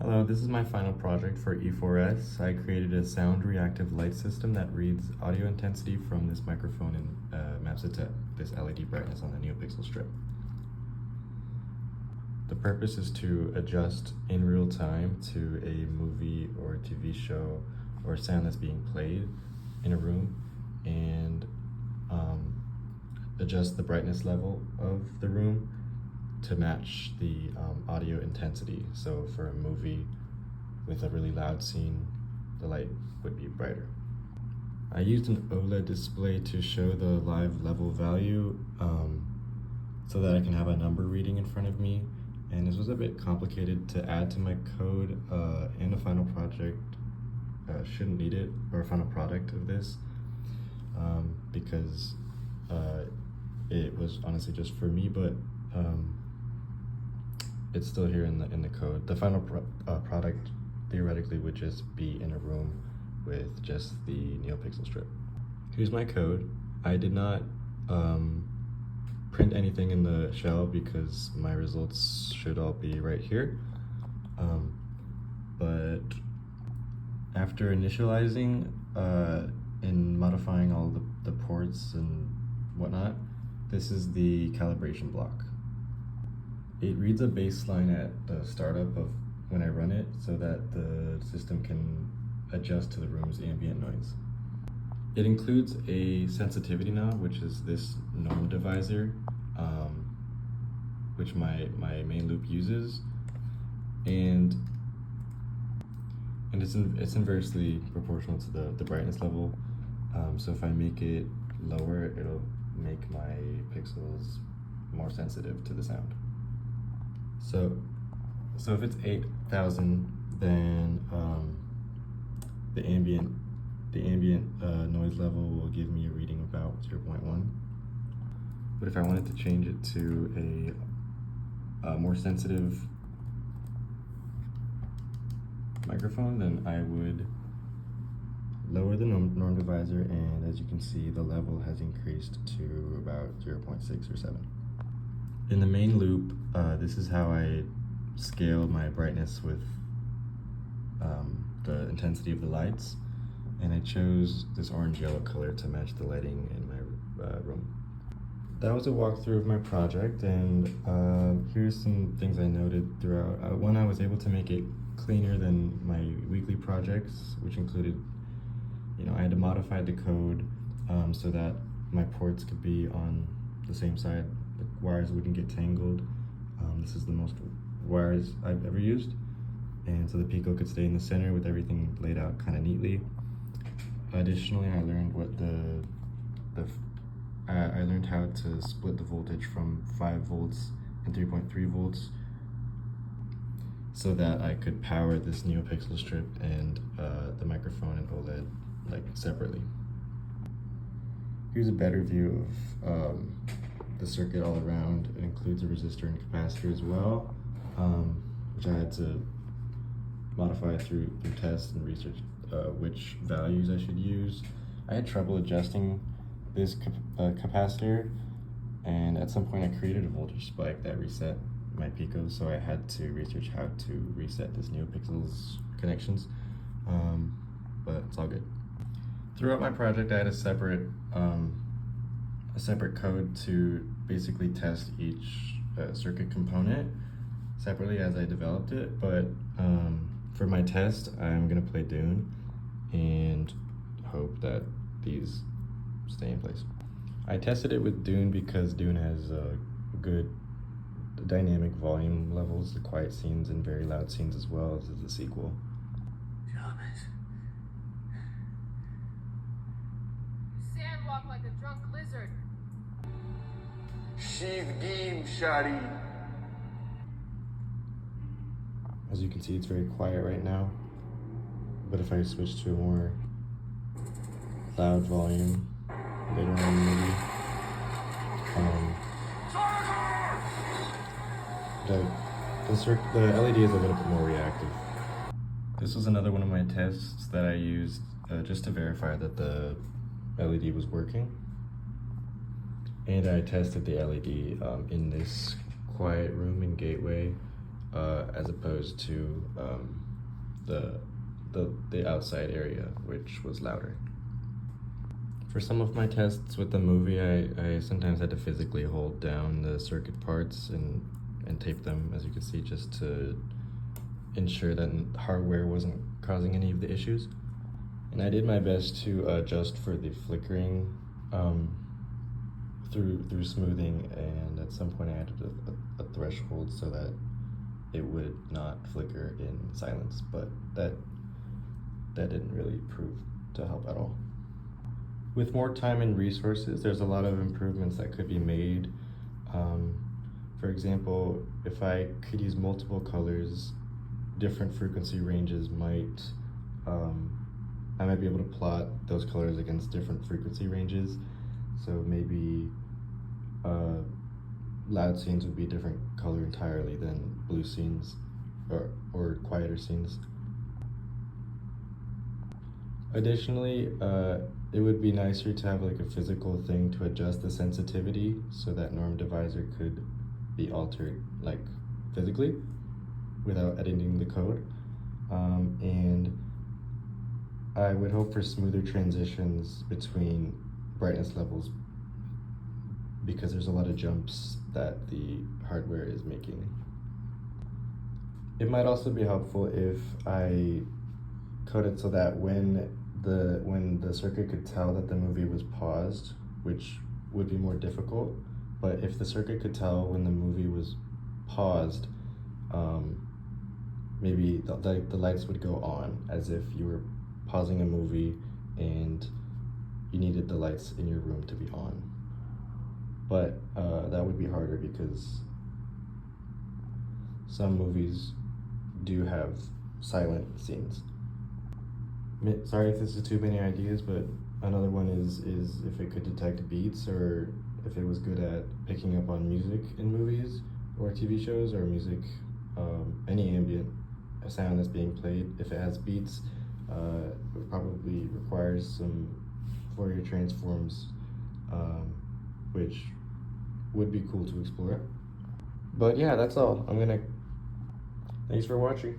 Hello, this is my final project for E4S. I created a sound reactive light system that reads audio intensity from this microphone and maps it to this LED brightness on the NeoPixel strip. The purpose is to adjust in real time to a movie or a TV show or sound that's being played in a room and adjust the brightness level of the room to match the audio intensity. So for a movie with a really loud scene, the light would be brighter. I used an OLED display to show the live level value so that I can have a number reading in front of me. And this was a bit complicated to add to my code, and a final project shouldn't need it, or a final product of this, because it was honestly just for me, but it's still here in the code. The final product theoretically would just be in a room with just the NeoPixel strip. Here's my code. I did not print anything in the shell because my results should all be right here. But after initializing and modifying all the ports and whatnot, this is the calibration block. It reads a baseline at the startup of when I run it so that the system can adjust to the room's ambient noise. It includes a sensitivity knob, which is this norm divisor, which my main loop uses, and it's inversely proportional to the brightness level. So if I make it lower, it'll make my pixels more sensitive to the sound. So if it's 8,000, then the ambient noise level will give me a reading about 0.1. But if I wanted to change it to a more sensitive microphone, then I would lower the norm divisor, and as you can see, the level has increased to about 0.6 or 7. In the main loop, this is how I scale my brightness with the intensity of the lights, and I chose this orange-yellow color to match the lighting in my room. That was a walkthrough of my project, and here's some things I noted throughout. One, I was able to make it cleaner than my weekly projects, which included, I had to modify the code so that my ports could be on the same side. The wires wouldn't get tangled. This is the most wires I've ever used. And so the Pico could stay in the center with everything laid out kind of neatly. Additionally, I learned I learned how to split the voltage from 5 volts and 3.3 volts so that I could power this NeoPixel strip and the microphone and OLED separately. Here's a better view of the circuit all around. It includes a resistor and capacitor as well, which I had to modify through tests and research which values I should use. I had trouble adjusting this capacitor, and at some point I created a voltage spike that reset my Pico, so I had to research how to reset this NeoPixel's connections, but it's all good. Throughout my project, I had a separate code to basically test each circuit component separately as I developed it, but for my test, I'm gonna play Dune and hope that these stay in place. I tested it with Dune because Dune has good dynamic volume levels, the quiet scenes and very loud scenes, as well as the sequel. Sandwalk like a drunk lizard. Shiv Gim Shari. As you can see, it's very quiet right now, but if I switch to a more loud volume later on in the movie, the LED is a little bit more reactive. This was another one of my tests that I used just to verify that the LED was working. And I tested the LED in this quiet room in Gateway as opposed to the outside area, which was louder. For some of my tests with the movie, I sometimes had to physically hold down the circuit parts and tape them, as you can see, just to ensure that hardware wasn't causing any of the issues. And I did my best to adjust for the flickering through smoothing, and at some point I added a threshold so that it would not flicker in silence, but that didn't really prove to help at all. With more time and resources, there's a lot of improvements that could be made. For example, if I could use multiple colors, different frequency ranges might, I might be able to plot those colors against different frequency ranges. So maybe loud scenes would be a different color entirely than blue scenes or quieter scenes. Additionally, it would be nicer to have like a physical thing to adjust the sensitivity so that norm divisor could be altered like physically without editing the code. And I would hope for smoother transitions between brightness levels because there's a lot of jumps that the hardware is making. It might also be helpful if I coded so that when the circuit could tell that the movie was paused, which would be more difficult, but if the circuit could tell when the movie was paused, maybe the lights would go on as if you were pausing a movie and you needed the lights in your room to be on. But that would be harder because some movies do have silent scenes. Sorry if this is too many ideas, but another one is if it could detect beats, or if it was good at picking up on music in movies or TV shows, or music, any ambient sound that's being played. If it has beats, it probably requires some Fourier transforms, which would be cool to explore. But yeah, that's all. Thanks for watching.